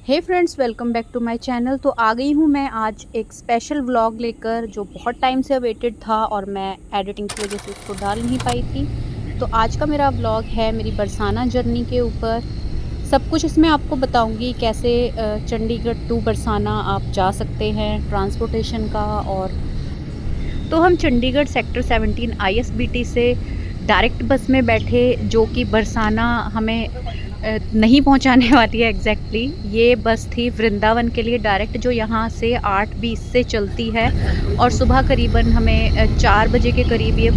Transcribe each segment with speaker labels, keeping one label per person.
Speaker 1: Hey friends, welcome back to my channel. तो आ गई हूँ मैं आज एक स्पेशल व्लॉग लेकर, जो बहुत टाइम से अवेटेड था और मैं एडिटिंग की वजह से उसको डाल नहीं पाई थी। तो आज का मेरा व्लॉग है मेरी बरसाना जर्नी के ऊपर। सब कुछ इसमें आपको बताऊंगी, कैसे चंडीगढ़ टू बरसाना आप जा सकते हैं, ट्रांसपोर्टेशन का। और तो हम चंडीगढ़ सेक्टर 17 ISBT से डायरेक्ट बस में बैठे, जो कि बरसाना हमें नहीं पहुंचाने वाली है एग्जैक्टली। ये बस थी वृंदावन के लिए डायरेक्ट, जो यहाँ से 8:20 से चलती है और सुबह करीबन हमें 4 बजे के करीब ये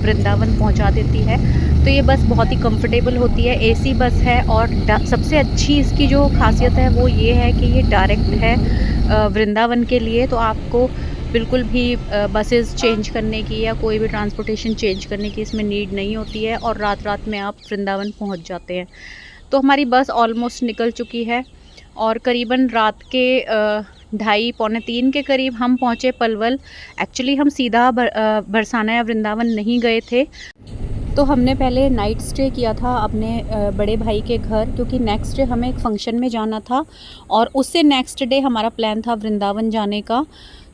Speaker 1: वृंदावन पहुंचा देती है। तो ये बस बहुत ही कंफर्टेबल होती है, AC बस है। और सबसे अच्छी इसकी जो खासियत है वो ये है कि ये डायरेक्ट है वृंदावन के लिए। तो आपको बिल्कुल भी बसेस चेंज करने की या कोई भी ट्रांसपोर्टेशन चेंज करने की इसमें नीड नहीं होती है, और रात रात में आप वृंदावन पहुंच जाते हैं। तो हमारी बस ऑलमोस्ट निकल चुकी है और करीबन रात के 2:30 पौने 3 के करीब हम पहुंचे पलवल। एक्चुअली हम सीधा बरसाना या वृंदावन नहीं गए थे, तो हमने पहले नाइट स्टे किया था अपने बड़े भाई के घर, क्योंकि नेक्स्ट डे हमें एक फ़ंक्शन में जाना था और उससे नेक्स्ट डे हमारा प्लान था वृंदावन जाने का।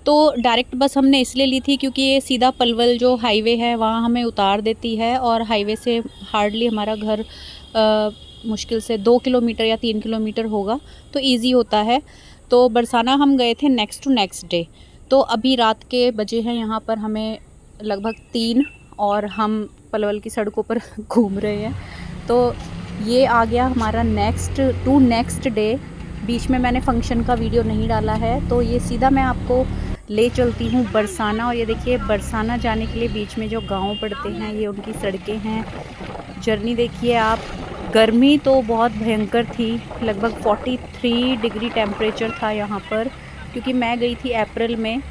Speaker 1: तो डायरेक्ट बस हमने इसलिए ली थी क्योंकि ये सीधा पलवल जो हाईवे है वहाँ हमें उतार देती है, और हाईवे से हार्डली हमारा घर मुश्किल से 2 किलोमीटर या 3 किलोमीटर होगा, तो इजी होता है। तो बरसाना हम गए थे नेक्स्ट टू नेक्स्ट डे। तो अभी रात के बजे हैं यहाँ पर हमें लगभग 3, और हम पलवल की सड़कों पर घूम रहे हैं। तो ये आ गया हमारा नेक्स्ट डे। बीच में मैंने फ़ंक्शन का वीडियो नहीं डाला है, तो ये सीधा मैं आपको ले चलती हूँ बरसाना। और ये देखिए, बरसाना जाने के लिए बीच में जो गांव पड़ते हैं, ये उनकी सड़कें हैं। जर्नी देखिए आप। गर्मी तो बहुत भयंकर थी, लगभग 43 डिग्री टेम्परेचर था यहाँ पर, क्योंकि मैं गई थी अप्रैल में।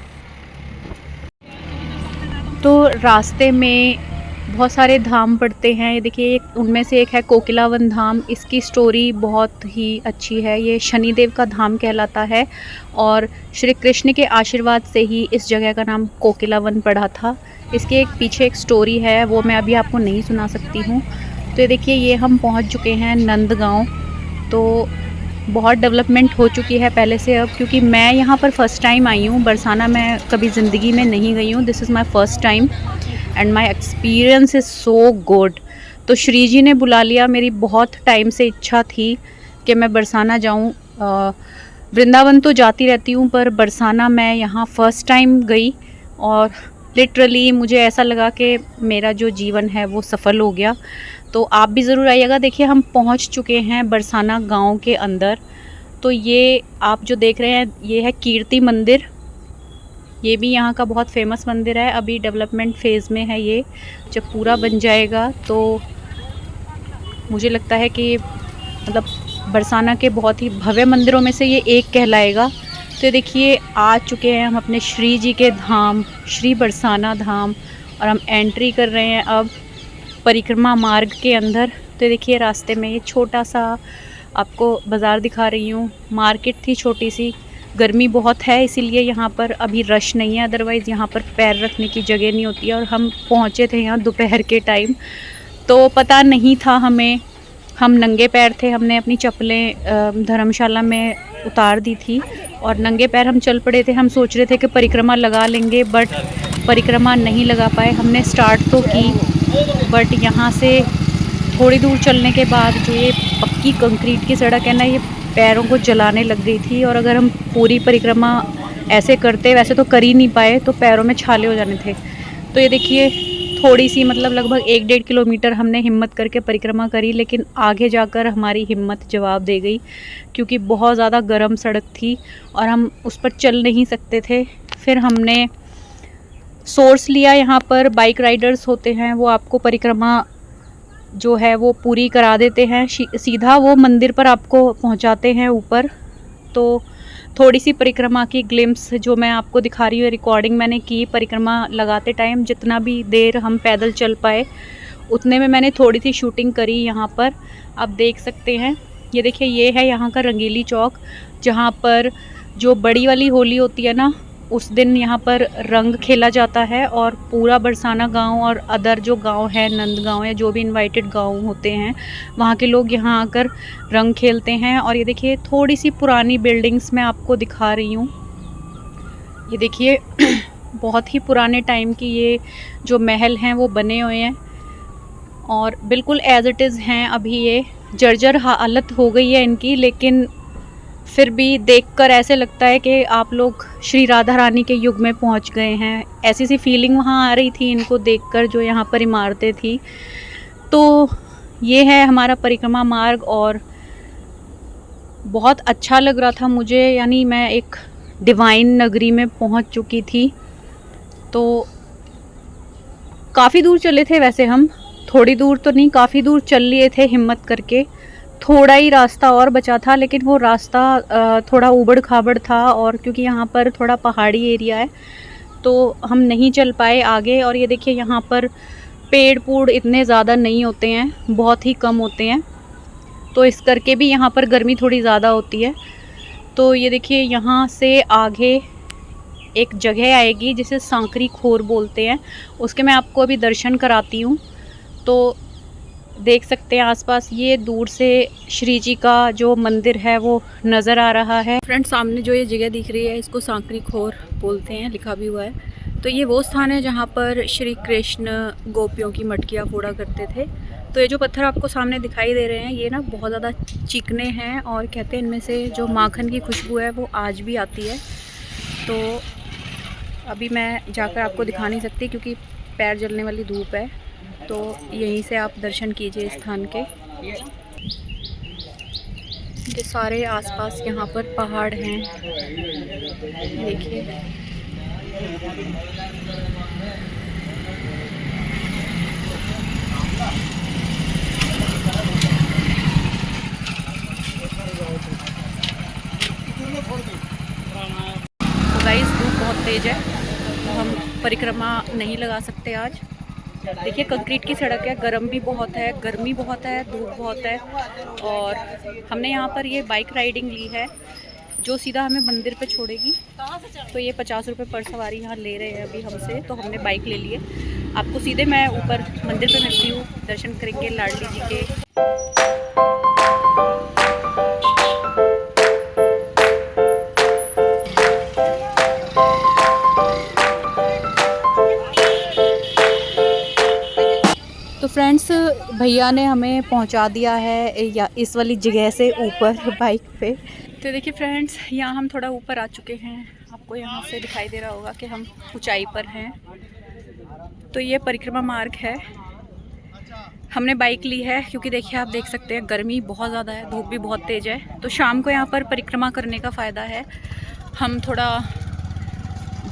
Speaker 1: तो रास्ते में बहुत सारे धाम पड़ते हैं। ये देखिए, उनमें से एक है कोकिलावन धाम। इसकी स्टोरी बहुत ही अच्छी है। ये शनिदेव का धाम कहलाता है, और श्री कृष्ण के आशीर्वाद से ही इस जगह का नाम कोकिलावन पड़ा था। इसके एक पीछे एक स्टोरी है, वो मैं अभी आपको नहीं सुना सकती हूँ। तो ये देखिए, ये हम पहुँच चुके हैं नंदगांव। तो बहुत डेवलपमेंट हो चुकी है पहले से अब, क्योंकि मैं यहाँ पर फ़र्स्ट टाइम आई हूँ। बरसाना मैं कभी ज़िंदगी में नहीं गई हूँ। This is my first time and my experience is so good. तो श्री जी ने बुला लिया। मेरी बहुत टाइम से इच्छा थी कि मैं बरसाना जाऊँ। वृंदावन तो जाती रहती हूँ, पर बरसाना मैं यहाँ फ़र्स्ट टाइम गई, और लिटरली मुझे ऐसा लगा कि मेरा जो जीवन है वो सफल हो गया। तो आप भी ज़रूर आइएगा। देखिए, हम पहुँच चुके हैं बरसाना गांव के अंदर। तो ये आप जो देख रहे हैं, ये है कीर्ति मंदिर। ये भी यहाँ का बहुत फेमस मंदिर है। अभी डेवलपमेंट फेज़ में है ये। जब पूरा बन जाएगा तो मुझे लगता है कि मतलब बरसाना के बहुत ही भव्य मंदिरों में से ये एक कहलाएगा। तो देखिए, आ चुके हैं हम अपने श्री जी के धाम, श्री बरसाना धाम, और हम एंट्री कर रहे हैं अब परिक्रमा मार्ग के अंदर। तो देखिए, रास्ते में ये छोटा सा आपको बाज़ार दिखा रही हूँ। मार्केट थी छोटी सी। गर्मी बहुत है, इसीलिए यहाँ पर अभी रश नहीं है, अदरवाइज़ यहाँ पर पैर रखने की जगह नहीं होती है। और हम पहुँचे थे यहाँ दोपहर के टाइम, तो पता नहीं था हमें। हम नंगे पैर थे, हमने अपनी चप्पलें धर्मशाला में उतार दी थी और नंगे पैर हम चल पड़े थे। हम सोच रहे थे कि परिक्रमा लगा लेंगे, बट परिक्रमा नहीं लगा पाए। हमने स्टार्ट तो की, बट यहाँ से थोड़ी दूर चलने के बाद जो ये पक्की कंक्रीट की सड़क है ना, ये पैरों को जलाने लग गई थी। और अगर हम पूरी परिक्रमा ऐसे करते, वैसे तो कर ही नहीं पाए, तो पैरों में छाले हो जाने थे। तो ये देखिए, थोड़ी सी मतलब लगभग 1-1.5 किलोमीटर हमने हिम्मत करके परिक्रमा करी, लेकिन आगे जाकर हमारी हिम्मत जवाब दे गई, क्योंकि बहुत ज़्यादा गर्म सड़क थी और हम उस पर चल नहीं सकते थे। फिर हमने सोर्स लिया। यहाँ पर बाइक राइडर्स होते हैं, वो आपको परिक्रमा जो है वो पूरी करा देते हैं, सीधा वो मंदिर पर आपको पहुँचाते हैं ऊपर। तो थोड़ी सी परिक्रमा की ग्लिम्स जो मैं आपको दिखा रही हूँ, रिकॉर्डिंग मैंने की परिक्रमा लगाते टाइम। जितना भी देर हम पैदल चल पाए उतने में मैंने थोड़ी सी शूटिंग करी यहाँ पर, आप देख सकते हैं। ये देखिए, ये है यहाँ का रंगीली चौक, जहाँ पर जो बड़ी वाली होली होती है ना, उस दिन यहाँ पर रंग खेला जाता है और पूरा बरसाना गांव और अदर जो गांव है, नंद गांव या जो भी इनवाइटेड गांव होते हैं, वहाँ के लोग यहाँ आकर रंग खेलते हैं। और ये देखिए थोड़ी सी पुरानी बिल्डिंग्स मैं आपको दिखा रही हूँ। ये देखिए बहुत ही पुराने टाइम की ये जो महल हैं वो बने हुए हैं और बिल्कुल एज़ इट इज़ हैं। अभी ये जर्जर हालत हो गई है इनकी, लेकिन फिर भी देखकर ऐसे लगता है कि आप लोग श्री राधा रानी के युग में पहुंच गए हैं। ऐसी सी फीलिंग वहाँ आ रही थी इनको देखकर, जो यहाँ पर इमारतें थी। तो ये है हमारा परिक्रमा मार्ग और बहुत अच्छा लग रहा था मुझे, यानी मैं एक डिवाइन नगरी में पहुंच चुकी थी। तो काफ़ी दूर चले थे वैसे हम, थोड़ी दूर तो नहीं, काफ़ी दूर चल लिए थे हिम्मत करके। थोड़ा ही रास्ता और बचा था, लेकिन वो रास्ता थोड़ा ऊबड़ खाबड़ था और क्योंकि यहाँ पर थोड़ा पहाड़ी एरिया है तो हम नहीं चल पाए आगे। और ये देखिए यहाँ पर पेड़ पूड़ इतने ज़्यादा नहीं होते हैं, बहुत ही कम होते हैं, तो इस करके भी यहाँ पर गर्मी थोड़ी ज़्यादा होती है। तो ये देखिए यहाँ से आगे एक जगह आएगी जिसे सांकरी खोर बोलते हैं, उसके मैं आपको अभी दर्शन कराती हूँ। तो देख सकते हैं आसपास ये दूर से श्री जी का जो मंदिर है वो नज़र आ रहा है। फ्रेंड सामने जो ये जगह दिख रही है इसको सांकरी खोर बोलते हैं, लिखा भी हुआ है। तो ये वो स्थान है जहाँ पर श्री कृष्ण गोपियों की मटकियाँ फोड़ा करते थे। तो ये जो पत्थर आपको सामने दिखाई दे रहे हैं ये ना बहुत ज़्यादा चिकने हैं और कहते हैं इनमें से जो माखन की खुशबू है वो आज भी आती है। तो अभी मैं जाकर आपको दिखा नहीं सकती क्योंकि पैर जलने वाली धूप है, तो यहीं से आप दर्शन कीजिए स्थान के। ये सारे आसपास यहाँ पर पहाड़ हैं, देखिए। तो गाइस धूप बहुत तेज़ है तो हम परिक्रमा नहीं लगा सकते आज। देखिए कंक्रीट की सड़क है, गर्म भी बहुत है, गर्मी बहुत है, धूप बहुत है। और हमने यहाँ पर ये बाइक राइडिंग ली है जो सीधा हमें मंदिर पे छोड़ेगी। तो ये 50 रुपये पर सवारी यहाँ ले रहे हैं अभी हमसे, तो हमने बाइक ले ली है। आपको सीधे मैं ऊपर मंदिर पे मिलती हूँ, दर्शन करेंगे लाडली जी के। तो फ्रेंड्स भैया ने हमें पहुंचा दिया है या इस वाली जगह से ऊपर बाइक पे। तो देखिए फ्रेंड्स यहाँ हम थोड़ा ऊपर आ चुके हैं, आपको यहाँ से दिखाई दे रहा होगा कि हम ऊंचाई पर हैं। तो ये परिक्रमा मार्ग है, हमने बाइक ली है क्योंकि देखिए आप देख सकते हैं गर्मी बहुत ज़्यादा है, धूप भी बहुत तेज़ है। तो शाम को यहाँ पर परिक्रमा करने का फ़ायदा है। हम थोड़ा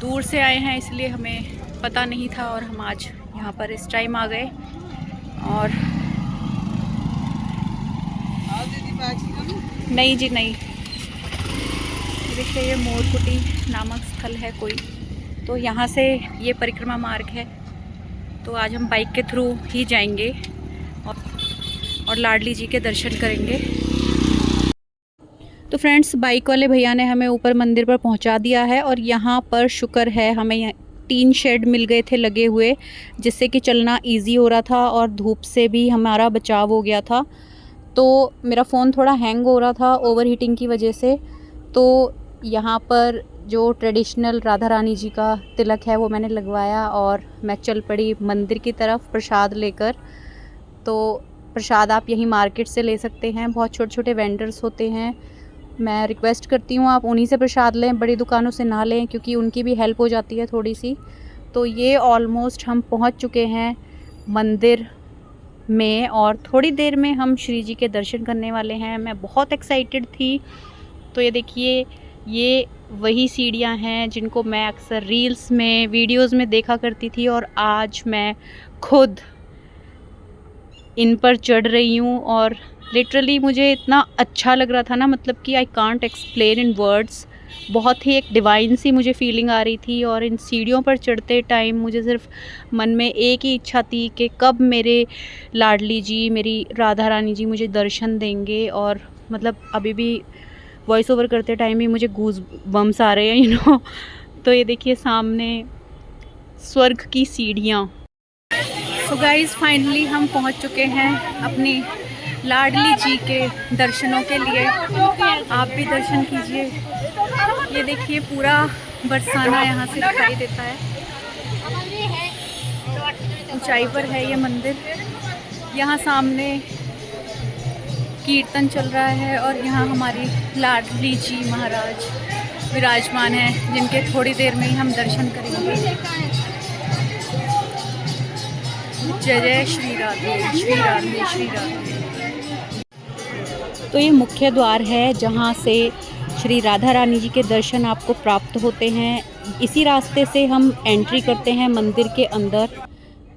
Speaker 1: दूर से आए हैं इसलिए हमें पता नहीं था और हम आज यहाँ पर इस टाइम आ गए। और नहीं जी नहीं, देखिए ये मोरकुटी नामक स्थल है कोई, तो यहाँ से ये परिक्रमा मार्ग है। तो आज हम बाइक के थ्रू ही जाएंगे और लाडली जी के दर्शन करेंगे। तो फ्रेंड्स बाइक वाले भैया ने हमें ऊपर मंदिर पर पहुँचा दिया है और यहाँ पर शुक्र है हमें 3 शेड मिल गए थे लगे हुए, जिससे कि चलना इजी हो रहा था और धूप से भी हमारा बचाव हो गया था। तो मेरा फ़ोन थोड़ा हैंग हो रहा था ओवर हीटिंग की वजह से। तो यहाँ पर जो ट्रेडिशनल राधा रानी जी का तिलक है वो मैंने लगवाया और मैं चल पड़ी मंदिर की तरफ प्रसाद लेकर। तो प्रसाद आप यहीं मार्केट से ले सकते हैं, बहुत छोटे छोटे वेंडर्स होते हैं। मैं रिक्वेस्ट करती हूँ आप उन्हीं से प्रसाद लें, बड़ी दुकानों से ना लें क्योंकि उनकी भी हेल्प हो जाती है थोड़ी सी। तो ये ऑलमोस्ट हम पहुँच चुके हैं मंदिर में और थोड़ी देर में हम श्री जी के दर्शन करने वाले हैं। मैं बहुत एक्साइटेड थी। तो ये देखिए ये वही सीढ़ियाँ हैं जिनको मैं अक्सर रील्स में वीडियोस में देखा करती थी और आज मैं खुद इन पर चढ़ रही हूँ। और लिटरली मुझे इतना अच्छा लग रहा था ना, मतलब कि I can't explain in words. बहुत ही एक डिवाइन सी मुझे फीलिंग आ रही थी और इन सीढ़ियों पर चढ़ते टाइम मुझे सिर्फ मन में एक ही इच्छा थी कि कब मेरे लाडली जी, मेरी राधा रानी जी मुझे दर्शन देंगे। और मतलब अभी भी वॉइस ओवर करते टाइम ही मुझे गूज बम्स आ रहे हैं तो ये देखिए सामने स्वर्ग की सीढ़ियाँ। सो गाइस फाइनली हम पहुंच चुके हैं अपनी लाडली जी के दर्शनों के लिए। आप भी दर्शन कीजिए। ये देखिए पूरा बरसाना यहाँ से दिखाई देता है। ऊंचाई पर है ये मंदिर। यहाँ सामने कीर्तन चल रहा है और यहाँ हमारी लाडली जी महाराज विराजमान हैं, जिनके थोड़ी देर में ही हम दर्शन करेंगे। जय जय श्री राधे, श्री राधे, श्री राधे। तो ये मुख्य द्वार है जहाँ से श्री राधा रानी जी के दर्शन आपको प्राप्त होते हैं। इसी रास्ते से हम एंट्री करते हैं मंदिर के अंदर।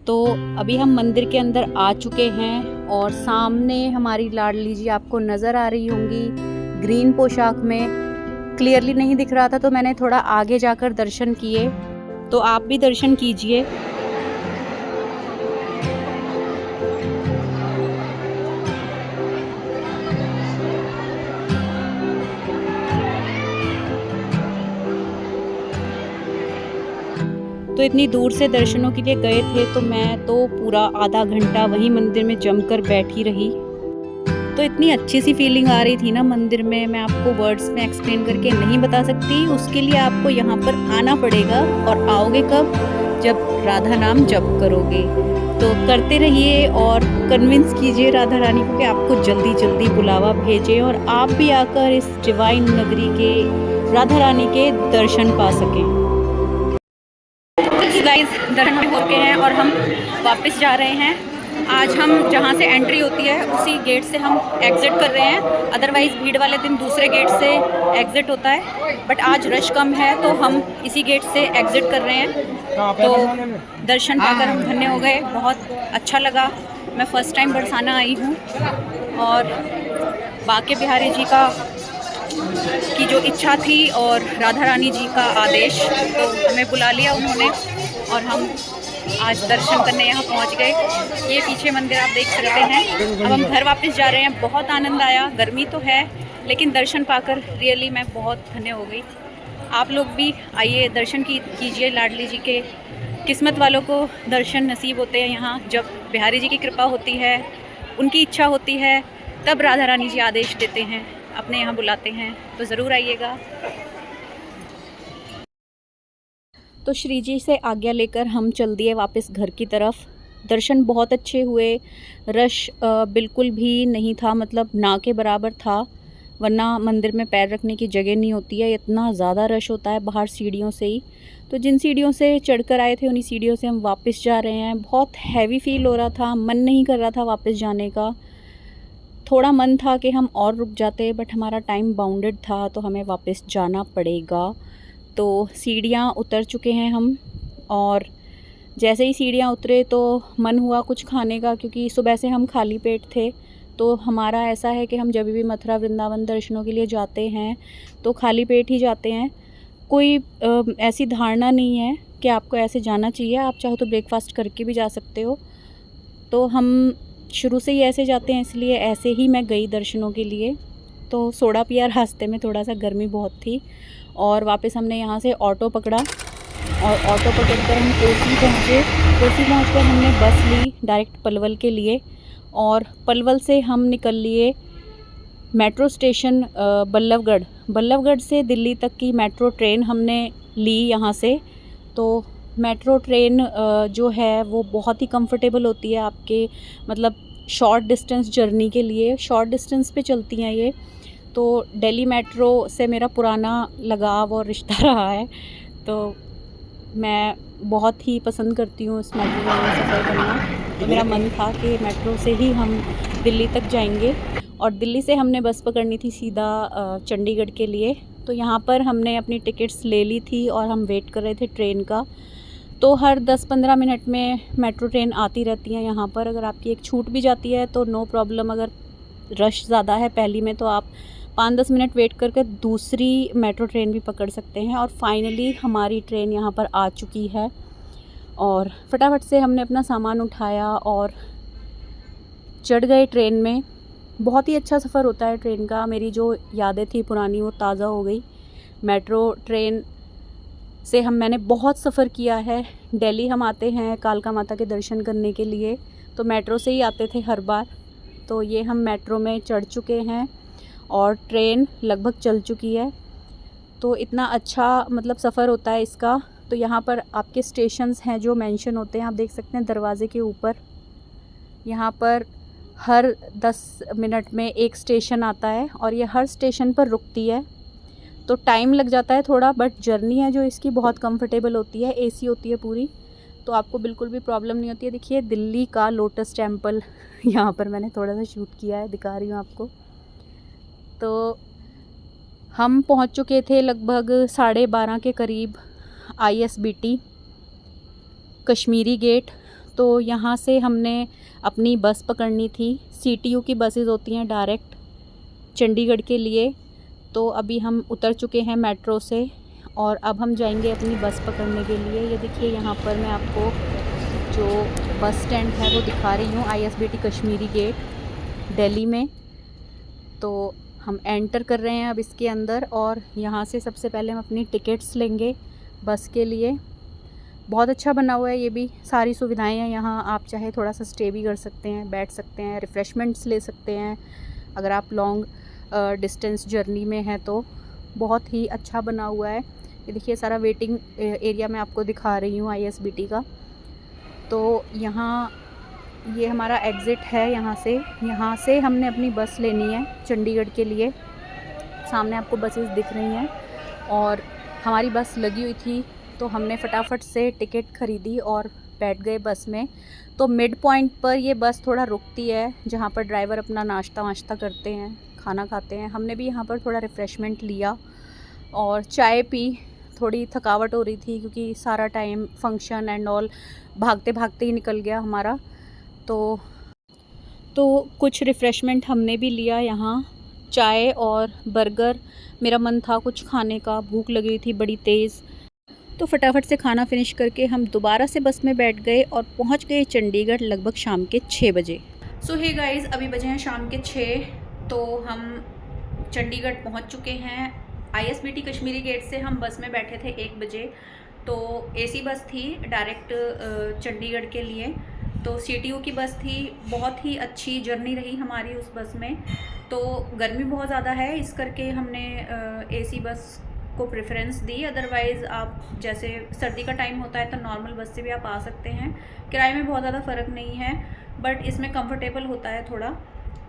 Speaker 1: तो अभी हम मंदिर के अंदर आ चुके हैं और सामने हमारी लाडली जी आपको नज़र आ रही होंगी ग्रीन पोशाक में। क्लियरली नहीं दिख रहा था तो मैंने थोड़ा आगे जाकर दर्शन किए, तो आप भी दर्शन कीजिए। तो इतनी दूर से दर्शनों के लिए गए थे तो मैं तो पूरा आधा घंटा वहीं मंदिर में जमकर बैठी रही। तो इतनी अच्छी सी फीलिंग आ रही थी ना मंदिर में, मैं आपको वर्ड्स में एक्सप्लेन करके नहीं बता सकती। उसके लिए आपको यहाँ पर आना पड़ेगा। और आओगे कब? जब राधा नाम जप करोगे। तो करते रहिए और कन्विंस कीजिए राधा रानी को कि आपको जल्दी जल्दी बुलावा भेजे और आप भी आकर इस डिवाइन नगरी के राधा रानी के दर्शन पा सकें। गाइस दर्शन हो चुके हैं और हम वापस जा रहे हैं। आज हम जहां से एंट्री होती है उसी गेट से हम एग्ज़िट कर रहे हैं। अदरवाइज़ भीड़ वाले दिन दूसरे गेट से एग्ज़िट होता है, बट आज रश कम है तो हम इसी गेट से एग्ज़िट कर रहे हैं। तो दर्शन पाकर हम धन्य हो गए, बहुत अच्छा लगा। मैं फ़र्स्ट टाइम बरसाना आई हूँ और बांके बिहारी जी की जो इच्छा थी और राधा रानी जी का आदेश, तो हमें बुला लिया उन्होंने और हम आज दर्शन करने यहाँ पहुँच गए। ये पीछे मंदिर आप देख सकते हैं। अब हम घर वापस जा रहे हैं। बहुत आनंद आया, गर्मी तो है लेकिन दर्शन पाकर रियली मैं बहुत धन्य हो गई। आप लोग भी आइए दर्शन कीजिए लाडली जी के। किस्मत वालों को दर्शन नसीब होते हैं यहाँ, जब बिहारी जी की कृपा होती है, उनकी इच्छा होती है, तब राधा रानी जी आदेश देते हैं, अपने यहाँ बुलाते हैं। तो ज़रूर आइएगा। तो श्री जी से आज्ञा लेकर हम चल दिए वापस घर की तरफ। दर्शन बहुत अच्छे हुए। रश बिल्कुल भी नहीं था, मतलब ना के बराबर था, वरना मंदिर में पैर रखने की जगह नहीं होती है। इतना ज़्यादा रश होता है बाहर सीढ़ियों से ही। तो जिन सीढ़ियों से चढ़कर आए थे उन्हीं सीढ़ियों से हम वापस जा रहे हैं। बहुत हैवी फील हो रहा था, मन नहीं कर रहा था वापस जाने का। थोड़ा मन था कि हम और रुक जाते, बट हमारा टाइम बाउंडेड था तो हमें वापस जाना पड़ेगा। तो सीढ़ियाँ उतर चुके हैं हम और जैसे ही सीढ़ियाँ उतरे तो मन हुआ कुछ खाने का, क्योंकि सुबह से हम खाली पेट थे। तो हमारा ऐसा है कि हम जब भी मथुरा वृंदावन दर्शनों के लिए जाते हैं तो खाली पेट ही जाते हैं। कोई ऐसी धारणा नहीं है कि आपको ऐसे जाना चाहिए, आप चाहो तो ब्रेकफास्ट करके भी जा सकते हो। तो हम शुरू से ही ऐसे जाते हैं, इसलिए ऐसे ही मैं गई दर्शनों के लिए। तो सोडा पिया रास्ते में, थोड़ा सा गर्मी बहुत थी। और वापस हमने यहाँ से ऑटो पकड़ा और ऑटो पकड़कर हम कोसी पहुँचे। कोसी पहुँचकर हमने बस ली डायरेक्ट पलवल के लिए और पलवल से हम निकल लिए मेट्रो स्टेशन बल्लभगढ़। बल्लभगढ़ से दिल्ली तक की मेट्रो ट्रेन हमने ली यहाँ से। तो मेट्रो ट्रेन जो है वो बहुत ही कंफर्टेबल होती है आपके, मतलब शॉर्ट डिस्टेंस जर्नी के लिए। शॉर्ट डिस्टेंस पे चलती हैं ये। तो दिल्ली मेट्रो से मेरा पुराना लगाव और रिश्ता रहा है, तो मैं बहुत ही पसंद करती हूँ इस मेट्रो में सफ़र करना। तो मेरा मन था कि मेट्रो से ही हम दिल्ली तक जाएंगे और दिल्ली से हमने बस पकड़नी थी सीधा चंडीगढ़ के लिए। तो यहाँ पर हमने अपनी टिकट्स ले ली थी और हम वेट कर रहे थे ट्रेन का। तो हर 10-15 मिनट में मेट्रो ट्रेन आती रहती है यहाँ पर। अगर आपकी एक छूट भी जाती है तो नो प्रॉब्लम। अगर रश ज़्यादा है पहली में तो आप 5-10 मिनट वेट करके दूसरी मेट्रो ट्रेन भी पकड़ सकते हैं। और फाइनली हमारी ट्रेन यहाँ पर आ चुकी है और फटाफट से हमने अपना सामान उठाया और चढ़ गए ट्रेन में। बहुत ही अच्छा सफ़र होता है ट्रेन का। मेरी जो यादें थी पुरानी वो ताज़ा हो गई। मेट्रो ट्रेन से मैंने बहुत सफ़र किया है। दिल्ली हम आते हैं कालका माता के दर्शन करने के लिए, तो मेट्रो से ही आते थे हर बार। तो ये हम मेट्रो में चढ़ चुके हैं और ट्रेन लगभग चल चुकी है। तो इतना अच्छा मतलब सफ़र होता है इसका। तो यहाँ पर आपके स्टेशंस हैं जो मेंशन होते हैं, आप देख सकते हैं दरवाज़े के ऊपर। यहाँ पर हर 10 मिनट में एक स्टेशन आता है और ये हर स्टेशन पर रुकती है। तो टाइम लग जाता है थोड़ा, बट जर्नी है जो इसकी बहुत कंफर्टेबल होती है, एसी होती है पूरी, तो आपको बिल्कुल भी प्रॉब्लम नहीं होती है। देखिए दिल्ली का लोटस टेम्पल यहाँ पर मैंने थोड़ा सा शूट किया है, दिखा रही हूँ आपको। तो हम पहुँच चुके थे लगभग 12:30 के करीब ISBT कश्मीरी गेट। तो यहाँ से हमने अपनी बस पकड़नी थी। CTU की बसेस होती हैं डायरेक्ट चंडीगढ़ के लिए। तो अभी हम उतर चुके हैं मेट्रो से और अब हम जाएंगे अपनी बस पकड़ने के लिए। ये देखिए यहाँ पर मैं आपको जो बस स्टैंड है वो दिखा रही हूँ, ISBT कश्मीरी गेट दिल्ली में। तो हम एंटर कर रहे हैं अब इसके अंदर और यहाँ से सबसे पहले हम अपनी टिकट्स लेंगे बस के लिए। बहुत अच्छा बना हुआ है ये भी, सारी सुविधाएं हैं यहाँ। आप चाहे थोड़ा सा स्टे भी कर सकते हैं, बैठ सकते हैं, रिफ़्रेशमेंट्स ले सकते हैं अगर आप लॉन्ग डिस्टेंस जर्नी में है तो। बहुत ही अच्छा बना हुआ है। ये देखिए सारा वेटिंग एरिया मैं आपको दिखा रही हूँ ISBT का। तो यहाँ ये हमारा एग्ज़िट है। यहाँ से हमने अपनी बस लेनी है चंडीगढ़ के लिए। सामने आपको बसेस दिख रही हैं और हमारी बस लगी हुई थी, तो हमने फटाफट से टिकट ख़रीदी और बैठ गए बस में। तो मिड पॉइंट पर ये बस थोड़ा रुकती है, जहाँ पर ड्राइवर अपना नाश्ता वाश्ता करते हैं, खाना खाते हैं। हमने भी यहाँ पर थोड़ा रिफ़्रेशमेंट लिया और चाय पी। थोड़ी थकावट हो रही थी क्योंकि सारा टाइम फंक्शन एंड ऑल भागते भागते ही निकल गया हमारा। तो कुछ रिफ़्रेशमेंट हमने भी लिया यहाँ, चाय और बर्गर। मेरा मन था कुछ खाने का, भूख लगी हुई थी बड़ी तेज़। तो फटाफट से खाना फिनिश करके हम दोबारा से बस में बैठ गए और पहुँच गए चंडीगढ़ लगभग शाम के 6 बजे। सो हे गाइज़, अभी बजे हैं शाम के 6। तो हम चंडीगढ़ पहुंच चुके हैं। ISBT कश्मीरी गेट से हम बस में बैठे थे 1 बजे। तो AC बस थी डायरेक्ट चंडीगढ़ के लिए। तो CTU की बस थी। बहुत ही अच्छी जर्नी रही हमारी उस बस में। तो गर्मी बहुत ज़्यादा है, इस करके हमने AC बस को प्रेफरेंस दी। अदरवाइज़ आप जैसे सर्दी का टाइम होता है तो नॉर्मल बस से भी आप आ सकते हैं। किराए में बहुत ज़्यादा फ़र्क नहीं है, बट इसमें कंफर्टेबल होता है थोड़ा।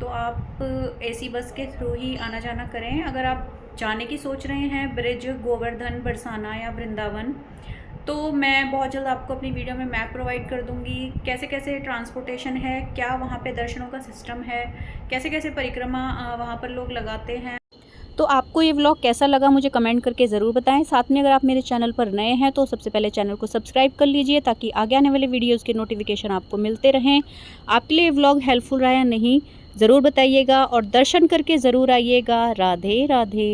Speaker 1: तो आप AC बस के थ्रू ही आना जाना करें। अगर आप जाने की सोच रहे हैं ब्रिज, गोवर्धन, बरसाना या वृंदावन, तो मैं बहुत जल्द आपको अपनी वीडियो में मैप प्रोवाइड कर दूंगी। कैसे कैसे ट्रांसपोर्टेशन है, क्या वहाँ पे दर्शनों का सिस्टम है, कैसे कैसे परिक्रमा वहाँ पर लोग लगाते हैं। तो आपको ये व्लॉग कैसा लगा मुझे कमेंट करके ज़रूर बताएं। साथ में अगर आप मेरे चैनल पर नए हैं तो सबसे पहले चैनल को सब्सक्राइब कर लीजिए ताकि आगे आने वाले वीडियोस के नोटिफिकेशन आपको मिलते रहें। आपके लिए व्लॉग हेल्पफुल रहा या नहीं ज़रूर बताइएगा और दर्शन करके ज़रूर आइएगा। राधे राधे।